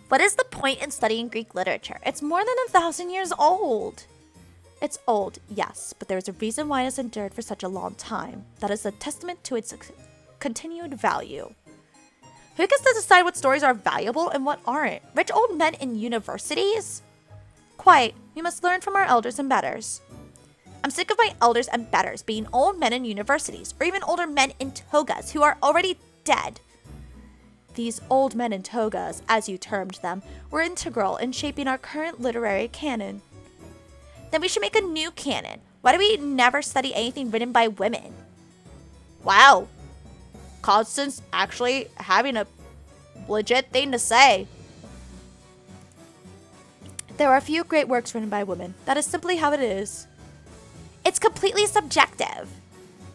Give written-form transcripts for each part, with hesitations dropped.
What is the point in studying Greek literature? It's more than 1,000 years old. It's old, yes, but there's a reason why it has endured for such a long time. That is a testament to its continued value. Who gets to decide what stories are valuable and what aren't? Rich old men in universities? Quiet, we must learn from our elders and betters. I'm sick of my elders and betters being old men in universities, or even older men in togas who are already dead. These old men in togas, as you termed them, were integral in shaping our current literary canon. Then we should make a new canon. Why do we never study anything written by women? Wow. Constance actually having a legit thing to say. There are a few great works written by women. That is simply how it is. It's completely subjective.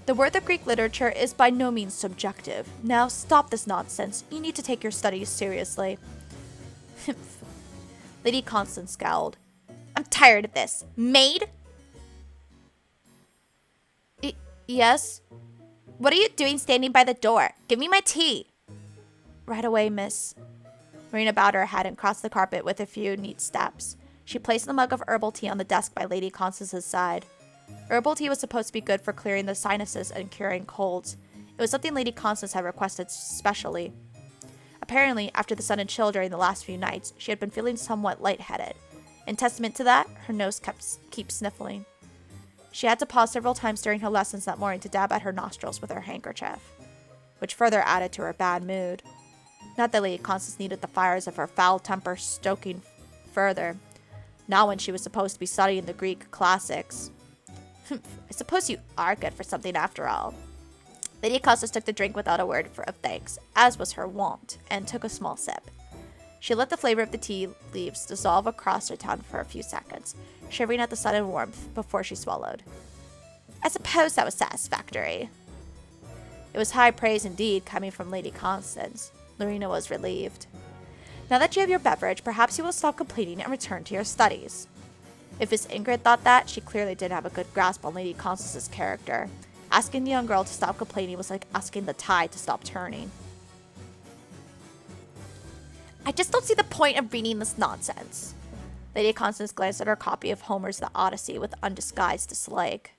The worth of Greek literature is by no means subjective. Now stop this nonsense. You need to take your studies seriously. Lady Constance scowled. I'm tired of this. Maid? Yes? What are you doing standing by the door? Give me my tea. Right away, miss. Lorina bowed her head and crossed the carpet with a few neat steps. She placed the mug of herbal tea on the desk by Lady Constance's side. Herbal tea was supposed to be good for clearing the sinuses and curing colds. It was something Lady Constance had requested specially. Apparently, after the sudden chill during the last few nights, she had been feeling somewhat lightheaded. In testament to that, her nose kept sniffling. She had to pause several times during her lessons that morning to dab at her nostrils with her handkerchief, which further added to her bad mood. Not that Lady Constance needed the fires of her foul temper stoking further, not when she was supposed to be studying the Greek classics. I suppose you are good for something after all. Lady Constance took the drink without a word of thanks, as was her wont, and took a small sip. She let the flavor of the tea leaves dissolve across her tongue for a few seconds, shivering at the sudden warmth before she swallowed. I suppose that was satisfactory. It was high praise indeed coming from Lady Constance. Lorina was relieved. Now that you have your beverage, perhaps you will stop complaining and return to your studies. If Miss Ingrid thought that, she clearly didn't have a good grasp on Lady Constance's character. Asking the young girl to stop complaining was like asking the tide to stop turning. I just don't see the point of reading this nonsense. Lady Constance glanced at her copy of Homer's The Odyssey with undisguised dislike.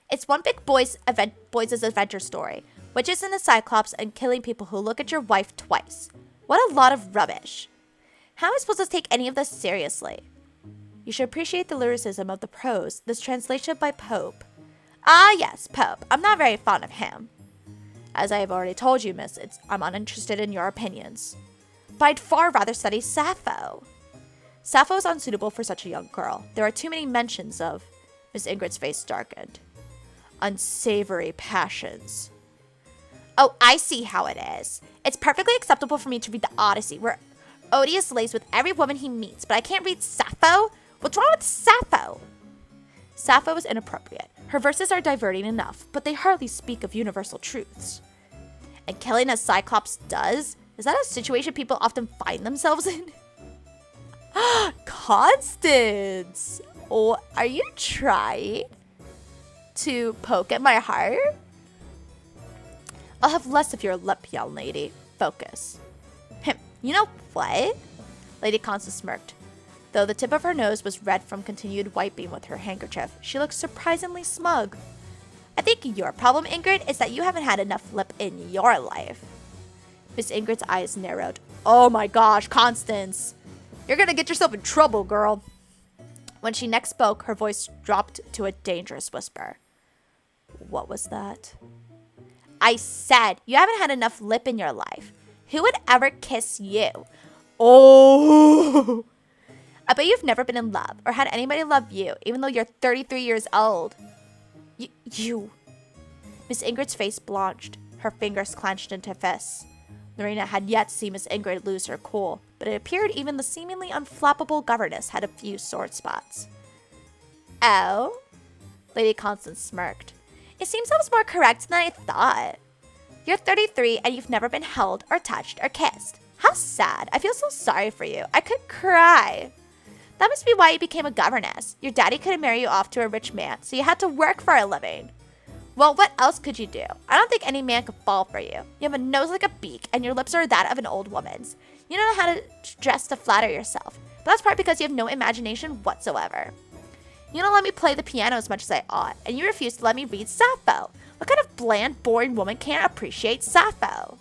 It's one big boys' adventure story, witches and the Cyclops and killing people who look at your wife twice. What a lot of rubbish. How am I supposed to take any of this seriously? You should appreciate the lyricism of the prose, this translation by Pope. Ah yes, Pope. I'm not very fond of him. As I have already told you, miss, I'm uninterested in your opinions. But I'd far rather study Sappho. Sappho is unsuitable for such a young girl. There are too many mentions of... Miss Ingrid's face darkened. Unsavory passions. Oh, I see how it is. It's perfectly acceptable for me to read the Odyssey, where Oedipus lays with every woman he meets, but I can't read Sappho? What's wrong with Sappho? Sappho is inappropriate. Her verses are diverting enough, but they hardly speak of universal truths. And killing as Cyclops does? Is that a situation people often find themselves in? Constance! Oh, are you trying to poke at my heart? I'll have less of your lip, young lady. Focus. You know what? Lady Constance smirked. Though the tip of her nose was red from continued wiping with her handkerchief, she looked surprisingly smug. I think your problem, Ingrid, is that you haven't had enough lip in your life. Miss Ingrid's eyes narrowed. Oh my gosh, Constance. You're gonna get yourself in trouble, girl. When she next spoke, her voice dropped to a dangerous whisper. What was that? I said, you haven't had enough lip in your life. Who would ever kiss you? Oh! I bet you've never been in love or had anybody love you, even though you're 33 years old. You. Miss Ingrid's face blanched. Her fingers clenched into fists. Lorina had yet to see Miss Ingrid lose her cool, but it appeared even the seemingly unflappable governess had a few sore spots. Oh? Lady Constance smirked. It seems I was more correct than I thought. You're 33 and you've never been held or touched or kissed. How sad. I feel so sorry for you. I could cry. That must be why you became a governess. Your daddy couldn't marry you off to a rich man, so you had to work for a living. Well, what else could you do? I don't think any man could fall for you. You have a nose like a beak, and your lips are that of an old woman's. You don't know how to dress to flatter yourself. But that's probably because you have no imagination whatsoever. You don't let me play the piano as much as I ought, and you refuse to let me read Sappho. What kind of bland, boring woman can't appreciate Sappho?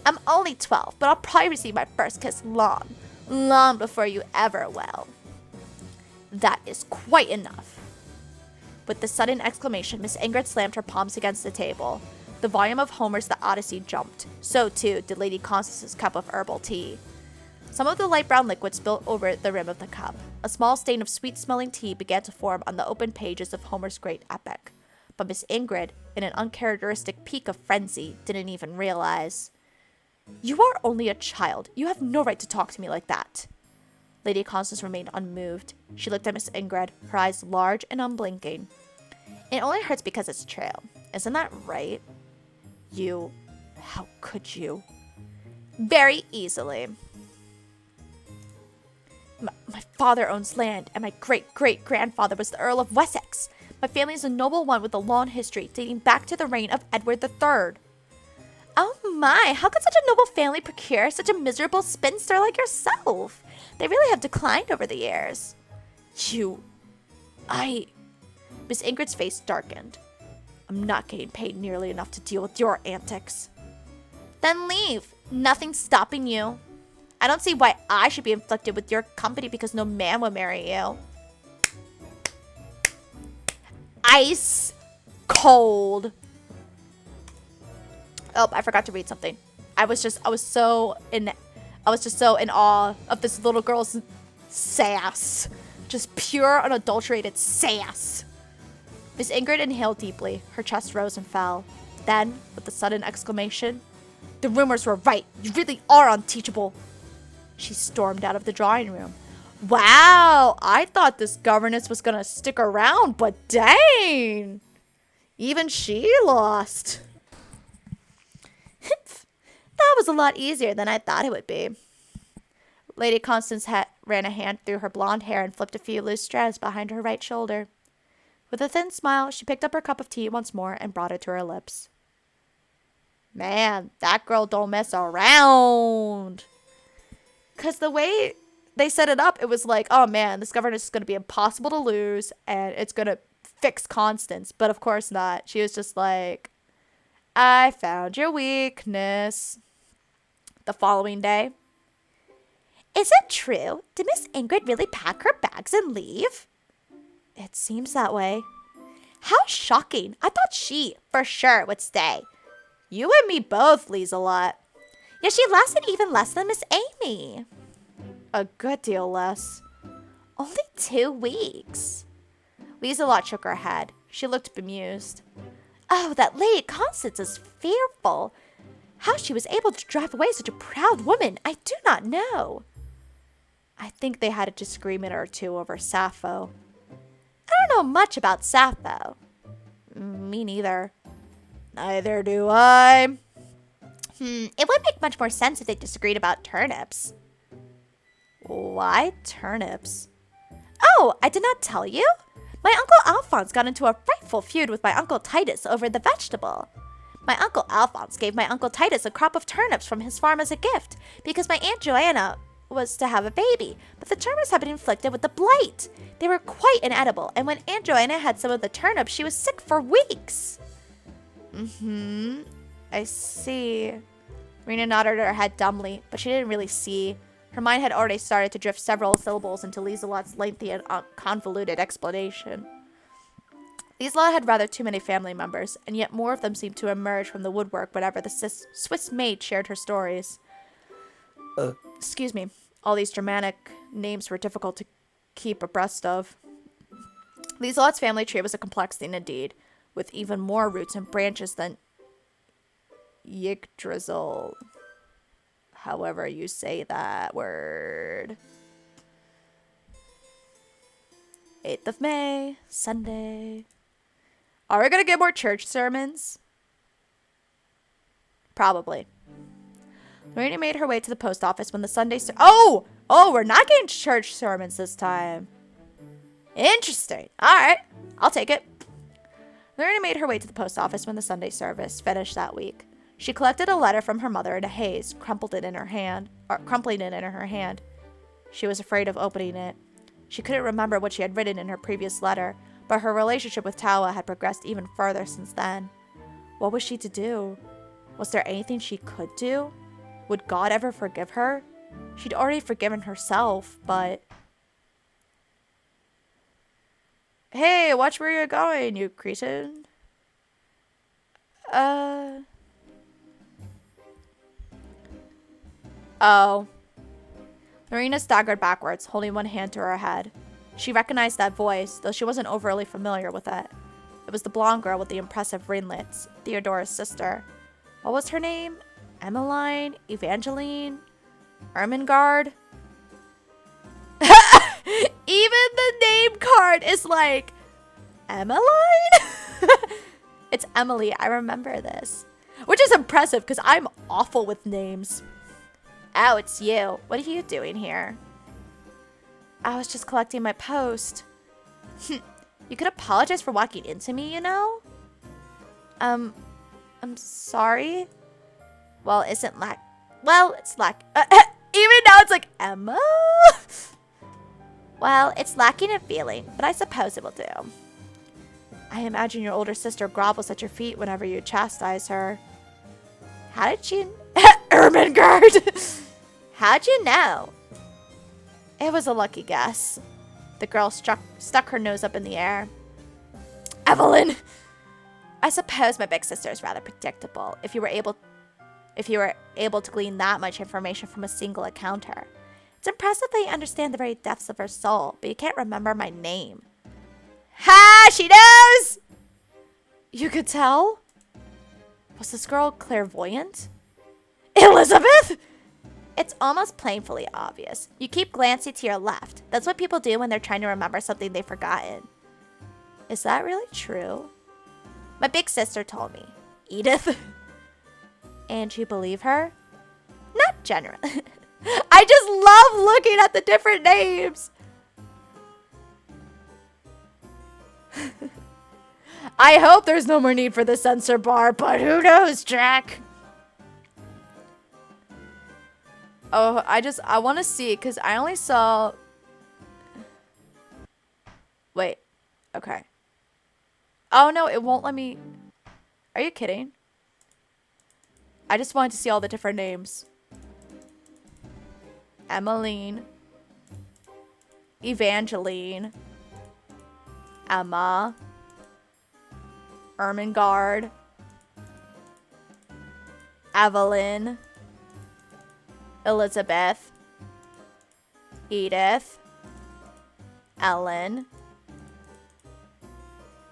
I'm only 12, but I'll probably receive my first kiss long before you ever will. That is quite enough. With the sudden exclamation, Miss Ingrid slammed her palms against the table. The volume of Homer's The Odyssey jumped. So, too, did Lady Constance's cup of herbal tea. Some of the light brown liquid spilled over the rim of the cup. A small stain of sweet-smelling tea began to form on the open pages of Homer's great epic. But Miss Ingrid, in an uncharacteristic peak of frenzy, didn't even realize. You are only a child. You have no right to talk to me like that. Lady Constance remained unmoved. She looked at Miss Ingrid, her eyes large and unblinking. It only hurts because it's true. Isn't that right? How could you? Very easily. My father owns land, and my great-great-grandfather was the Earl of Wessex. My family is a noble one with a long history, dating back to the reign of Edward III. Oh my, how could such a noble family procure such a miserable spinster like yourself? They really have declined over the years. Miss Ingrid's face darkened. I'm not getting paid nearly enough to deal with your antics. Then leave. Nothing's stopping you. I don't see why I should be inflicted with your company because no man will marry you. Ice cold. Oh, I forgot to read something. I was just so in awe of this little girl's sass. Just pure, unadulterated sass. Miss Ingrid inhaled deeply. Her chest rose and fell. Then, with a sudden exclamation, the rumors were right. You really are unteachable. She stormed out of the drawing room. Wow, I thought this governess was gonna stick around, but dang. Even she lost. That was a lot easier than I thought it would be. Lady Constance ran a hand through her blonde hair and flipped a few loose strands behind her right shoulder. With a thin smile, she picked up her cup of tea once more and brought it to her lips. Man, that girl don't mess around. Because the way they set it up, it was like, oh man, this governess is going to be impossible to lose and it's going to fix Constance. But of course not. She was just like, I found your weakness. The following day. Is it true? Did Miss Ingrid really pack her bags and leave? It seems that way. How shocking. I thought she, for sure, would stay. You and me both, Lieselot. Yeah, she lasted even less than Miss Amy. A good deal less. Only 2 weeks. Lieselot shook her head. She looked bemused. Oh, that Lady Constance is fearful. How she was able to drive away such a proud woman, I do not know. I think they had a disagreement or two over Sappho. I don't know much about Sappho. Me neither. Neither do I. It would make much more sense if they disagreed about turnips. Why turnips? Oh, I did not tell you? My Uncle Alphonse got into a frightful feud with my Uncle Titus over the vegetable. My Uncle Alphonse gave my Uncle Titus a crop of turnips from his farm as a gift because my Aunt Joanna was to have a baby, but the turnips had been inflicted with the blight. They were quite inedible, and when Aunt Joanna had some of the turnips, she was sick for weeks. I see. Rena nodded her head dumbly, but she didn't really see. Her mind had already started to drift several syllables into Lieselot's lengthy and convoluted explanation. Lieselot had rather too many family members, and yet more of them seemed to emerge from the woodwork whenever the Swiss maid shared her stories. Excuse me. All these Germanic names were difficult to keep abreast of. Lieselot's family tree was a complex thing indeed, with even more roots and branches than Yggdrasil. However you say that word. 8th of May, Sunday. Are we going to get more church sermons? Probably. Lorina made her way to the post office when the Sunday... Oh, we're not getting church sermons this time. Interesting. All right, I'll take it. Lorina made her way to the post office when the Sunday service finished that week. She collected a letter from her mother in a haze, crumpling it in her hand. She was afraid of opening it. She couldn't remember what she had written in her previous letter, but her relationship with Tawa had progressed even further since then. What was she to do? Was there anything she could do? Would God ever forgive her? She'd already forgiven herself, but... Hey, watch where you're going, you cretin. Oh. Lorina staggered backwards, holding one hand to her head. She recognized that voice, though she wasn't overly familiar with it. It was the blonde girl with the impressive ringlets, Theodora's sister. What was her name? Emmeline? Evangeline? Ermengarde? Even the name card is like, Emmeline? It's Emily, I remember this. Which is impressive, because I'm awful with names. Oh, it's you. What are you doing here? I was just collecting my post. You could apologize for walking into me, you know? I'm sorry. Well, it's like... even now it's like, Emma? Well, it's lacking in feeling, but I suppose it will do. I imagine your older sister grovels at your feet whenever you chastise her. How did you... Ermengarde! How'd you know? It was a lucky guess. The girl stuck her nose up in the air. Evelyn! I suppose my big sister is rather predictable if you were able to glean that much information from a single encounter. It's impressive that you understand the very depths of her soul, but you can't remember my name. Ha! She knows! You could tell? Was this girl clairvoyant? Elizabeth! It's almost painfully obvious. You keep glancing to your left. That's what people do when they're trying to remember something they've forgotten. Is that really true? My big sister told me. Edith? And you believe her? Not generally. I just love looking at the different names. I hope there's no more need for the censor bar, but who knows, Jack? Oh, I want to see, because I only saw... Wait. Okay. Oh, no, it won't let me... Are you kidding? I just wanted to see all the different names. Emmeline. Evangeline. Emma. Ermengarde. Evelyn. Elizabeth. Edith. Ellen.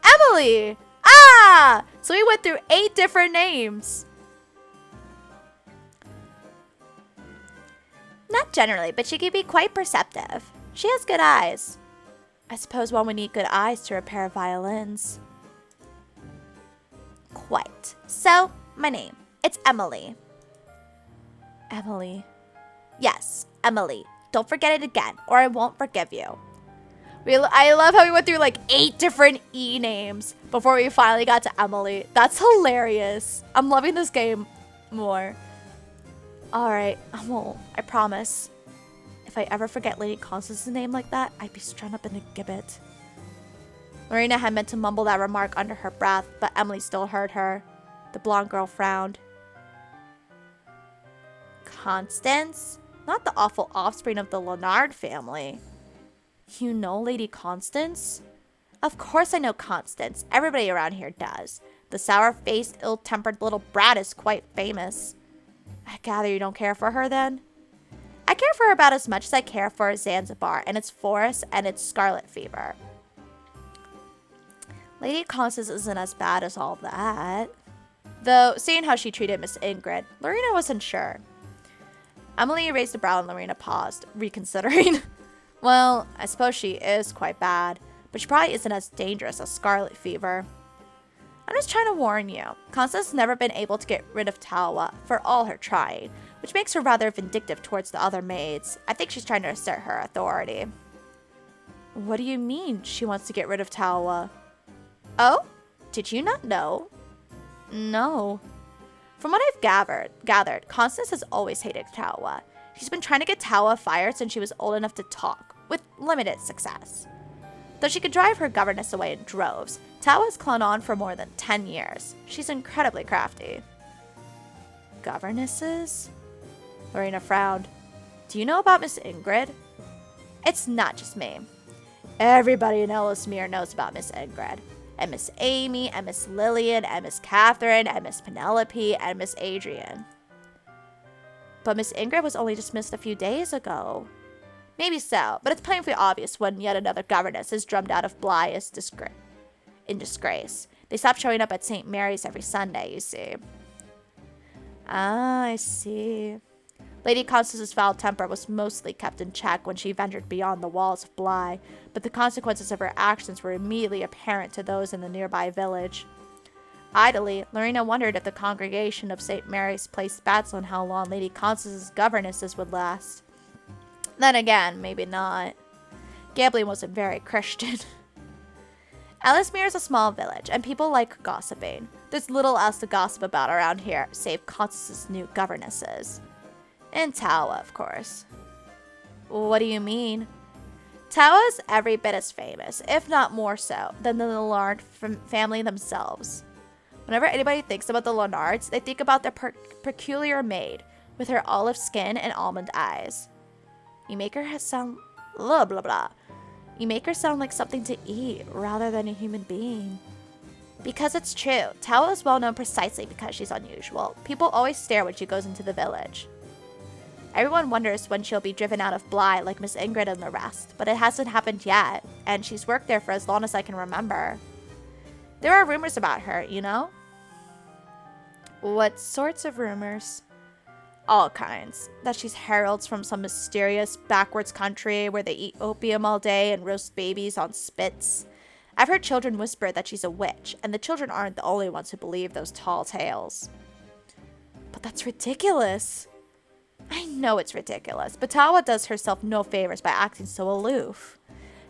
Emily! Ah! So we went through 8 different names. Not generally, but she can be quite perceptive. She has good eyes. I suppose one would need good eyes to repair violins. Quite. So, my name. It's Emily. Emily. Yes, Emily. Don't forget it again, or I won't forgive you. I love how we went through like 8 different E names before we finally got to Emily. That's hilarious. I'm loving this game more. Alright, I won't. I promise. If I ever forget Lady Constance's name like that, I'd be strung up in a gibbet. Lorina had meant to mumble that remark under her breath, but Emily still heard her. The blonde girl frowned. Constance? Not the awful offspring of the Leonard family. You know Lady Constance? Of course I know Constance. Everybody around here does. The sour-faced, ill-tempered little brat is quite famous. I gather you don't care for her, then? I care for her about as much as I care for Zanzibar and its forests and its scarlet fever. Lady Constance isn't as bad as all that. Though, seeing how she treated Miss Ingrid, Lorina wasn't sure. Emily raised a brow and Lorina paused, reconsidering. Well, I suppose she is quite bad, but she probably isn't as dangerous as scarlet fever. I'm just trying to warn you. Constance has never been able to get rid of Tawa for all her trying, which makes her rather vindictive towards the other maids. I think she's trying to assert her authority. What do you mean she wants to get rid of Tawa? Oh? Did you not know? No. From what I've gathered, Constance has always hated Tawa. She's been trying to get Tawa fired since she was old enough to talk, with limited success. Though she could drive her governess away in droves, Tawa has clung on for more than 10 years. She's incredibly crafty. Governesses? Lorina frowned. Do you know about Miss Ingrid? It's not just me. Everybody in Ellesmere knows about Miss Ingrid. And Miss Amy, and Miss Lillian, and Miss Catherine, and Miss Penelope, and Miss Adrian. But Miss Ingrid was only dismissed a few days ago. Maybe so, but it's painfully obvious when yet another governess is drummed out of Bly in disgrace. They stopped showing up at St. Mary's every Sunday, you see. Ah, I see. Lady Constance's foul temper was mostly kept in check when she ventured beyond the walls of Bly, but the consequences of her actions were immediately apparent to those in the nearby village. Idly, Lorina wondered if the congregation of St. Mary's placed bets on how long Lady Constance's governesses would last. Then again, maybe not. Gambling wasn't very Christian. Ellesmere is a small village, and people like gossiping. There's little else to gossip about around here, save Constance's new governesses. And Tawa, of course. What do you mean? Tawa is every bit as famous, if not more so, than the Leonard family themselves. Whenever anybody thinks about the Leonards, they think about their peculiar maid, with her olive skin and almond eyes. You make her sound blah blah blah. You make her sound like something to eat rather than a human being. Because it's true, Tawa is well known precisely because she's unusual. People always stare when she goes into the village. Everyone wonders when she'll be driven out of Bly like Miss Ingrid and the rest, but it hasn't happened yet, and she's worked there for as long as I can remember. There are rumors about her, you know? What sorts of rumors? All kinds. That she's heralds from some mysterious backwards country where they eat opium all day and roast babies on spits. I've heard children whisper that she's a witch, and the children aren't the only ones who believe those tall tales. But that's ridiculous. I know it's ridiculous, but Tawa does herself no favors by acting so aloof.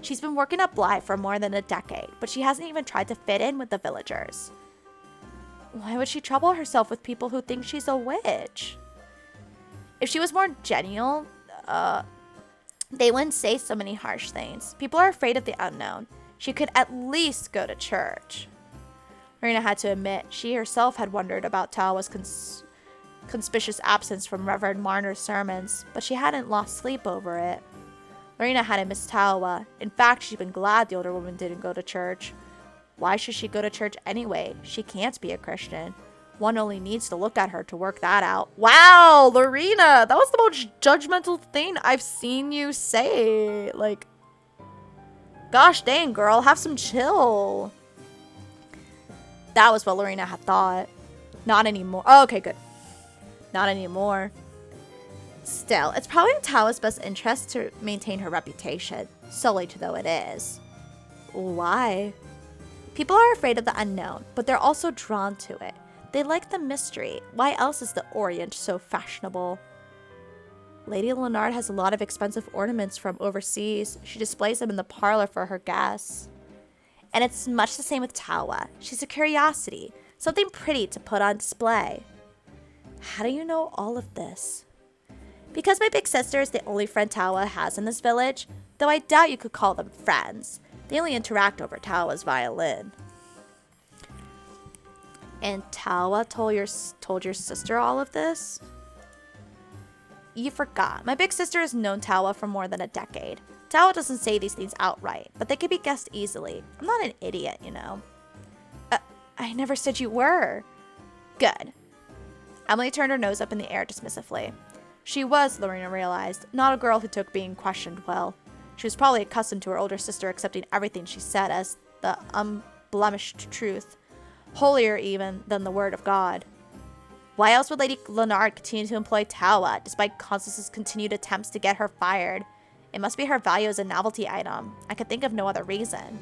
She's been working at Bly for more than a decade, but she hasn't even tried to fit in with the villagers. Why would she trouble herself with people who think she's a witch? If she was more genial, they wouldn't say so many harsh things. People are afraid of the unknown. She could at least go to church. Lorina had to admit she herself had wondered about Tawa's conspicuous absence from Reverend Marner's sermons, but she hadn't lost sleep over it. Lorina hadn't missed Tawa. In fact, she'd been glad the older woman didn't go to church. Why should she go to church anyway? She can't be a Christian. One only needs to look at her to work that out. Wow, Lorina, that was the most judgmental thing I've seen you say. Like, gosh dang, girl, have some chill. That was what Lorina had thought. Not anymore. Oh, okay, good. Not anymore. Still, it's probably in Tawa's best interest to maintain her reputation, sullied though it is. Why? People are afraid of the unknown, but they're also drawn to it. They like the mystery. Why else is the Orient so fashionable? Lady Leonard has a lot of expensive ornaments from overseas. She displays them in the parlor for her guests. And it's much the same with Tawa. She's a curiosity, something pretty to put on display. How do you know all of this? Because my big sister is the only friend Tawa has in this village, though I doubt you could call them friends. They only interact over Tawa's violin. And Tawa told your sister all of this? You forgot. My big sister has known Tawa for more than a decade. Tawa doesn't say these things outright, but they can be guessed easily. I'm not an idiot, you know. I never said you were. Good. Emily turned her nose up in the air dismissively. She was, Lorina realized, not a girl who took being questioned well. She was probably accustomed to her older sister accepting everything she said as the unblemished truth, holier even than the word of God. Why else would Lady Leonard continue to employ Tawa, despite Constance's continued attempts to get her fired? It must be her value as a novelty item. I could think of no other reason.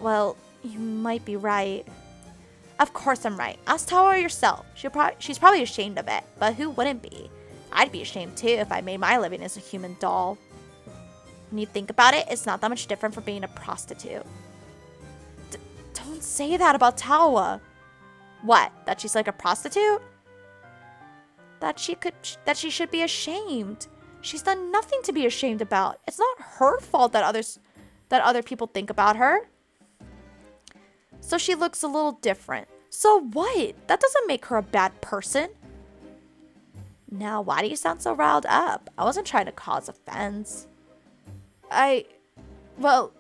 Well, you might be right. Of course I'm right. Ask Tawa yourself. She's probably ashamed of it, but who wouldn't be? I'd be ashamed too if I made my living as a human doll. When you think about it, it's not that much different from being a prostitute. Don't say that about Tawa. What? That she's like a prostitute? that she should be ashamed. She's done nothing to be ashamed about. It's not her fault that other people think about her. So she looks a little different. So what? That doesn't make her a bad person. Now, why do you sound so riled up? I wasn't trying to cause offense. Well,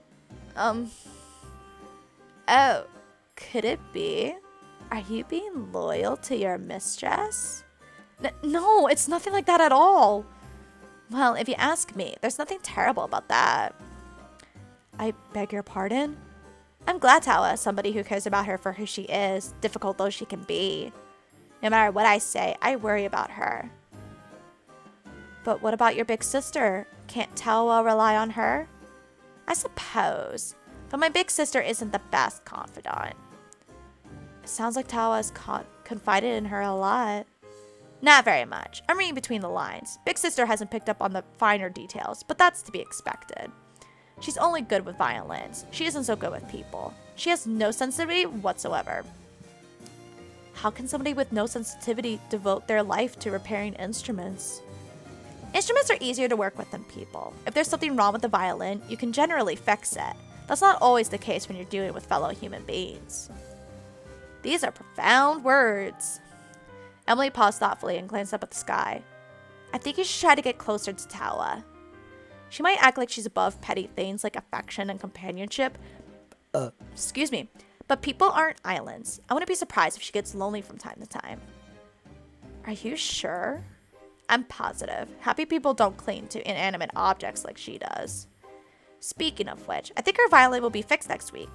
oh, could it be? Are you being loyal to your mistress? No, it's nothing like that at all. Well, if you ask me, there's nothing terrible about that. I beg your pardon? I'm glad Tawa is somebody who cares about her for who she is, difficult though she can be. No matter what I say, I worry about her. But what about your big sister? Can't Tawa rely on her? I suppose, but my big sister isn't the best confidant. It sounds like Tawa has confided in her a lot. Not very much. I'm reading between the lines. Big sister hasn't picked up on the finer details, but that's to be expected. She's only good with violins. She isn't so good with people. She has no sensitivity whatsoever. How can somebody with no sensitivity devote their life to repairing instruments? Instruments are easier to work with than people. If there's something wrong with the violin, you can generally fix it. That's not always the case when you're dealing with fellow human beings. These are profound words. Emily paused thoughtfully and glanced up at the sky. I think you should try to get closer to Tawa. She might act like she's above petty things like affection and companionship. Excuse me. But people aren't islands. I wouldn't be surprised if she gets lonely from time to time. Are you sure? I'm positive. Happy people don't cling to inanimate objects like she does. Speaking of which, I think her violin will be fixed next week.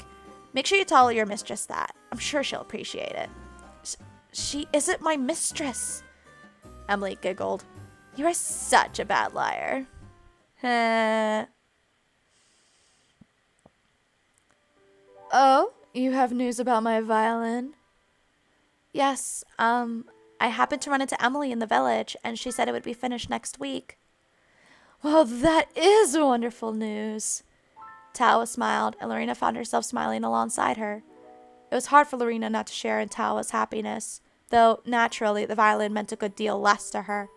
Make sure you tell your mistress that. I'm sure she'll appreciate it. She isn't my mistress. Emily giggled. You are such a bad liar. Oh, you have news about my violin? Yes, I happened to run into Emily in the village, and she said it would be finished next week. Well, that is wonderful news. Tawa smiled, and Lorina found herself smiling alongside her. It was hard for Lorina not to share in Tawa's happiness, though, naturally, the violin meant a good deal less to her.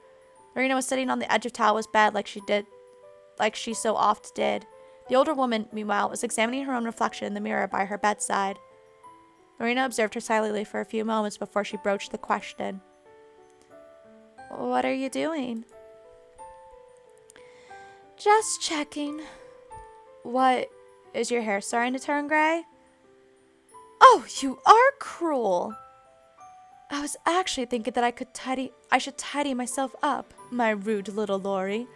Lorina was sitting on the edge of Tawa's bed like she so oft did. The older woman, meanwhile, was examining her own reflection in the mirror by her bedside. Lorina observed her silently for a few moments before she broached the question. What are you doing? Just checking. What? Is your hair starting to turn gray? Oh, you are cruel. I was actually thinking that I should tidy myself up, my rude little Lori.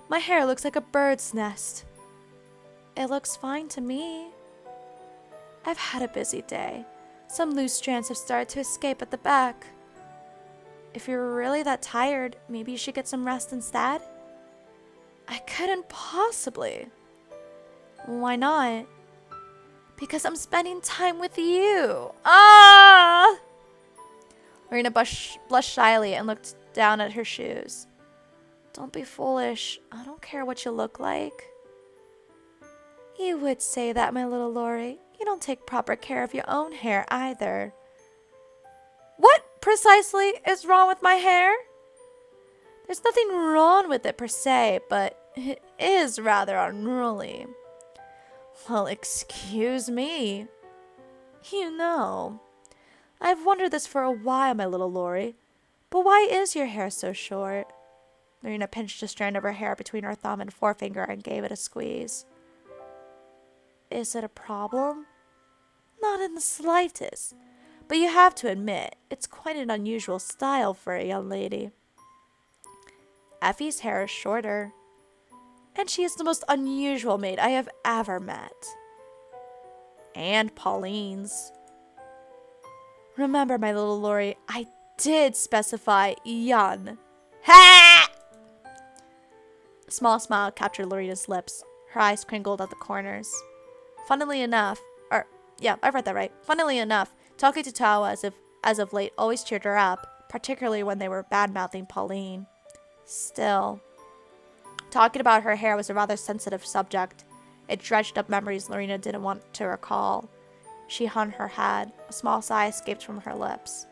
My hair looks like a bird's nest. It looks fine to me. I've had a busy day. Some loose strands have started to escape at the back. If you're really that tired, maybe you should get some rest instead? I couldn't possibly. Why not? Because I'm spending time with you. Ah! Lorina blushed shyly and looked down at her shoes. Don't be foolish. I don't care what you look like. You would say that, my little Lori. You don't take proper care of your own hair either. What precisely is wrong with my hair? There's nothing wrong with it per se, but it is rather unruly. Well, excuse me. You know, I've wondered this for a while, my little Lori. But why is your hair so short? Lorina pinched a strand of her hair between her thumb and forefinger and gave it a squeeze. Is it a problem? Not in the slightest. But you have to admit, it's quite an unusual style for a young lady. Effie's hair is shorter. And she is the most unusual maid I have ever met. And Pauline's. Remember, my little Lori, I did specify young. Ha! A small smile captured Lorina's lips. Her eyes crinkled at the corners. Funnily enough, I've read that right. Funnily enough, talking to Tawa as of late always cheered her up, particularly when they were bad-mouthing Pauline. Still, talking about her hair was a rather sensitive subject. It dredged up memories Lorina didn't want to recall. She hung her head. A small sigh escaped from her lips.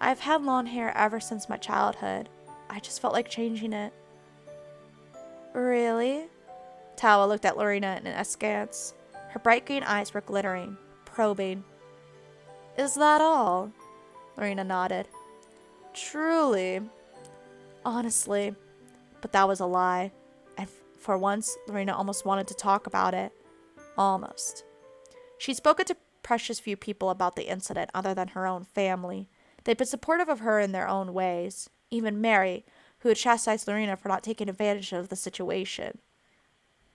I've had long hair ever since my childhood. I just felt like changing it. Really? Tawa looked at Lorina in askance. Her bright green eyes were glittering, probing. Is that all? Lorina nodded. Truly. Honestly. But that was a lie. And for once, Lorina almost wanted to talk about it. Almost. She'd spoken to precious few people about the incident other than her own family. They'd been supportive of her in their own ways. Even Mary, who had chastised Lorina for not taking advantage of the situation.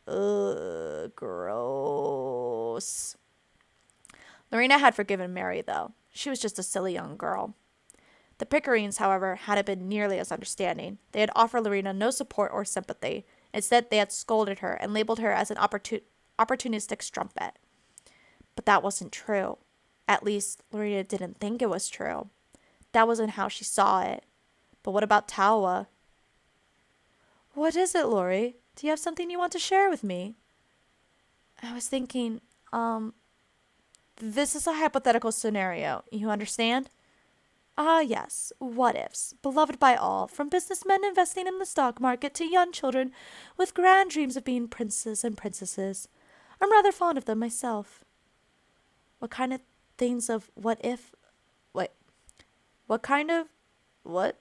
Ugh, gross. Lorina had forgiven Mary, though. She was just a silly young girl. The Pickerings, however, hadn't been nearly as understanding. They had offered Lorina no support or sympathy. Instead, they had scolded her and labeled her as an opportunistic strumpet. But that wasn't true. At least, Lorina didn't think it was true. That wasn't how she saw it. But what about Tawa? What is it, Lori? Do you have something you want to share with me? I was thinking, this is a hypothetical scenario. You understand? Ah, yes. What ifs. Beloved by all, from businessmen investing in the stock market to young children with grand dreams of being princes and princesses. I'm rather fond of them myself. What kind of things of what if... Wait. What kind of... What?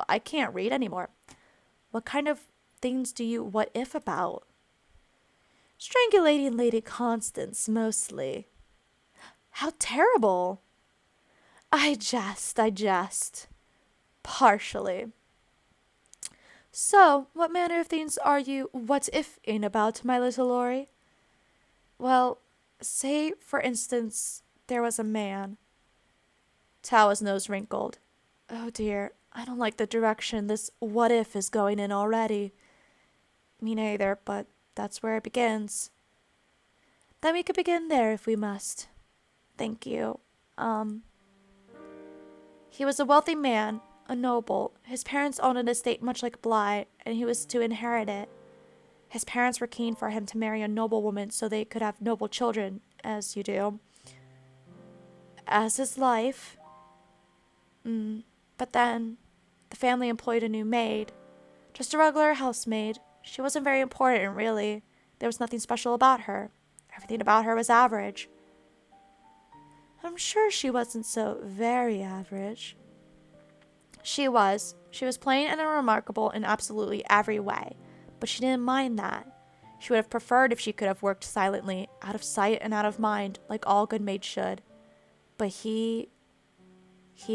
I can't read anymore. What kind of things do you what if about? Strangulating Lady Constance, mostly. How terrible. I jest. Partially. So, what manner of things are you what if-ing about, my little Lori? Well, say, for instance, there was a man. Tawa's nose wrinkled. Oh dear, I don't like the direction this what if is going in already. Me neither, but that's where it begins. Then we could begin there if we must. Thank you. He was a wealthy man, a noble. His parents owned an estate much like Bly, and he was to inherit it. His parents were keen for him to marry a noble woman so they could have noble children, as you do. As is life. But then, the family employed a new maid. Just a regular housemaid. She wasn't very important, really. There was nothing special about her. Everything about her was average. I'm sure she wasn't so very average. She was. She was plain and unremarkable in absolutely every way. But she didn't mind that. She would have preferred if she could have worked silently, out of sight and out of mind, like all good maids should. But he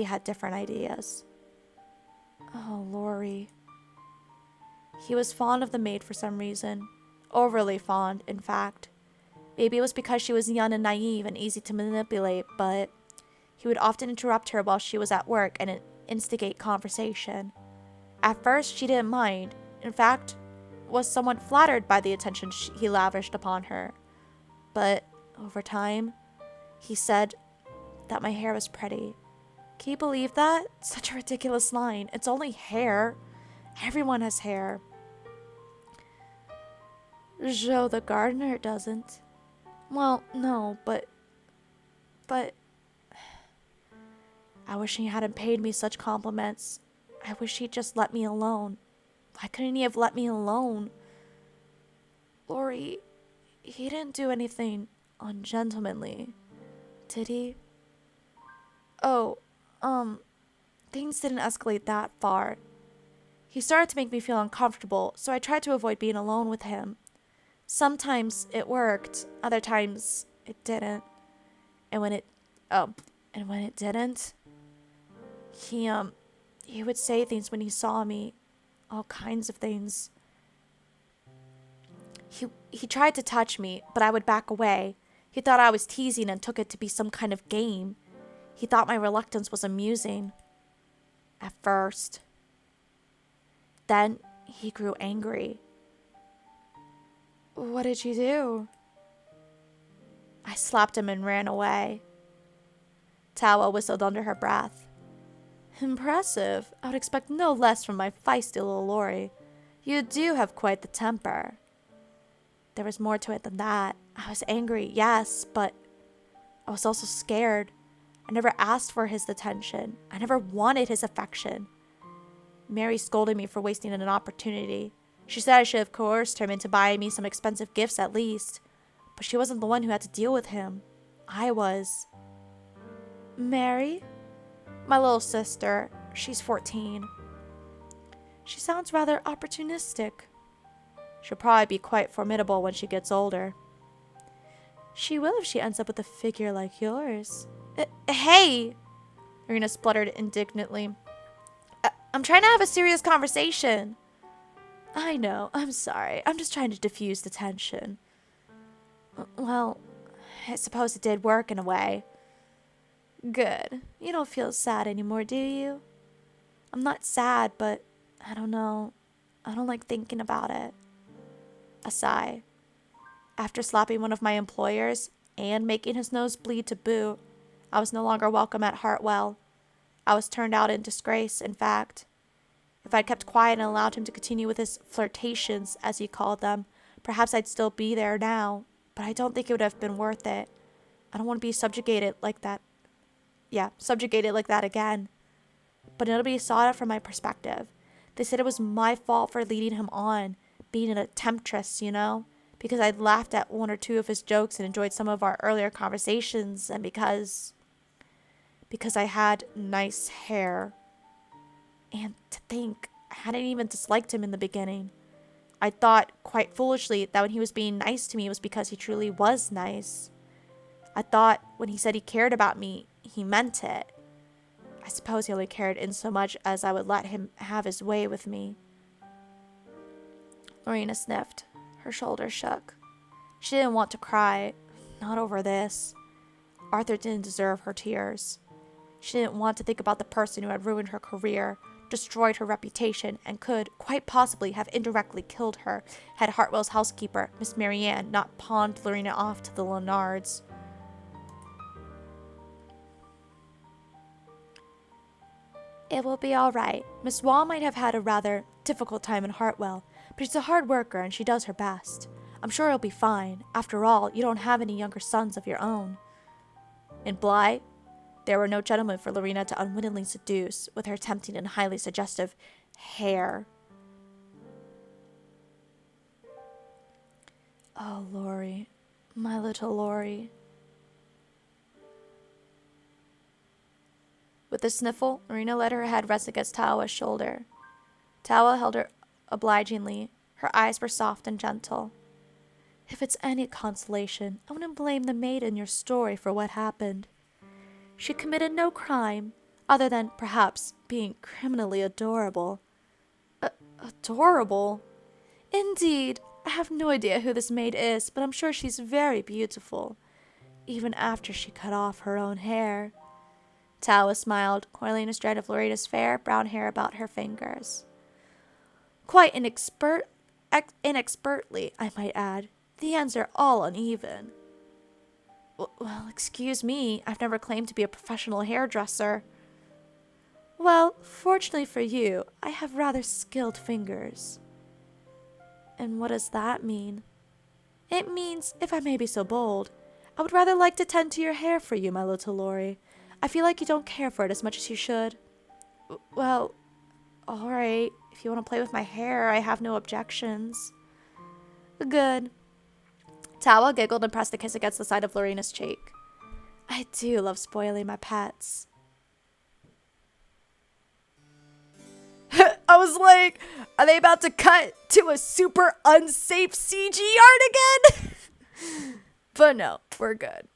had different ideas. Oh, Lori. He was fond of the maid for some reason. Overly fond, in fact. Maybe it was because she was young and naive and easy to manipulate, but he would often interrupt her while she was at work and instigate conversation. At first, she didn't mind. In fact, was somewhat flattered by the attention he lavished upon her. But over time, he said that my hair was pretty. Can you believe that? Such a ridiculous line. It's only hair. Everyone has hair. Joe the gardener doesn't. Well, no, but I wish he hadn't paid me such compliments. I wish he'd just let me alone. Why couldn't he have let me alone? Lori, he didn't do anything ungentlemanly, did he? Oh, things didn't escalate that far. He started to make me feel uncomfortable, so I tried to avoid being alone with him. Sometimes it worked, other times it didn't. And when it didn't, he would say things when he saw me, all kinds of things. He tried to touch me, but I would back away. He thought I was teasing and took it to be some kind of game. He thought my reluctance was amusing. At first. Then he grew angry. What did you do? I slapped him and ran away. Tawa whistled under her breath. Impressive. I would expect no less from my feisty little Lori. You do have quite the temper. There was more to it than that. I was angry, yes, but I was also scared. I never asked for his attention. I never wanted his affection. Mary scolded me for wasting an opportunity. She said I should have coerced him into buying me some expensive gifts at least. But she wasn't the one who had to deal with him. I was. Mary? My little sister. She's 14. She sounds rather opportunistic. She'll probably be quite formidable when she gets older. She will if she ends up with a figure like yours. Hey! Lorina spluttered indignantly. I'm trying to have a serious conversation. I know. I'm sorry. I'm just trying to diffuse the tension. Well, I suppose it did work in a way. Good. You don't feel sad anymore, do you? I'm not sad, but I don't know. I don't like thinking about it. A sigh. After slapping one of my employers and making his nose bleed to boot, I was no longer welcome at Hartwell. I was turned out in disgrace, in fact. If I'd kept quiet and allowed him to continue with his flirtations, as he called them, perhaps I'd still be there now, but I don't think it would have been worth it. I don't want to be subjugated like that. Yeah, subjugated like that again. But nobody saw it from my perspective. They said it was my fault for leading him on, being a temptress, you know? Because I'd laughed at one or two of his jokes and enjoyed some of our earlier conversations, and because I had nice hair. And to think, I hadn't even disliked him in the beginning. I thought, quite foolishly, that when he was being nice to me, it was because he truly was nice. I thought when he said he cared about me, he meant it. I suppose he only cared in so much as I would let him have his way with me. Lorina sniffed. Her shoulders shook. She didn't want to cry. Not over this. Arthur didn't deserve her tears. She didn't want to think about the person who had ruined her career, destroyed her reputation, and could, quite possibly, have indirectly killed her had Hartwell's housekeeper, Miss Marianne, not pawned Lorina off to the Leonards. It will be all right. Miss Wall might have had a rather difficult time in Hartwell, but she's a hard worker and she does her best. I'm sure it'll be fine. After all, you don't have any younger sons of your own. In Bly, there were no gentlemen for Lorina to unwittingly seduce with her tempting and highly suggestive hair. Oh, Lori. My little Lori. With a sniffle, Lorina let her head rest against Tawa's shoulder. Tawa held her obligingly. Her eyes were soft and gentle. If it's any consolation, I wouldn't blame the maid in your story for what happened. She committed no crime, other than, perhaps, being criminally adorable. Adorable? Indeed, I have no idea who this maid is, but I'm sure she's very beautiful, even after she cut off her own hair. Tawa smiled, coiling a strand of Lorina's fair brown hair about her fingers. Quite inexpertly, I might add. The ends are all uneven. Well, excuse me, I've never claimed to be a professional hairdresser. Well, fortunately for you, I have rather skilled fingers. And what does that mean? It means, if I may be so bold, I would rather like to tend to your hair for you, my little Lori. I feel like you don't care for it as much as you should. Well, all right. If you want to play with my hair, I have no objections. Good. Tawa giggled and pressed a kiss against the side of Lorina's cheek. I do love spoiling my pets. I was like, are they about to cut to a super unsafe CG art again? But no, we're good.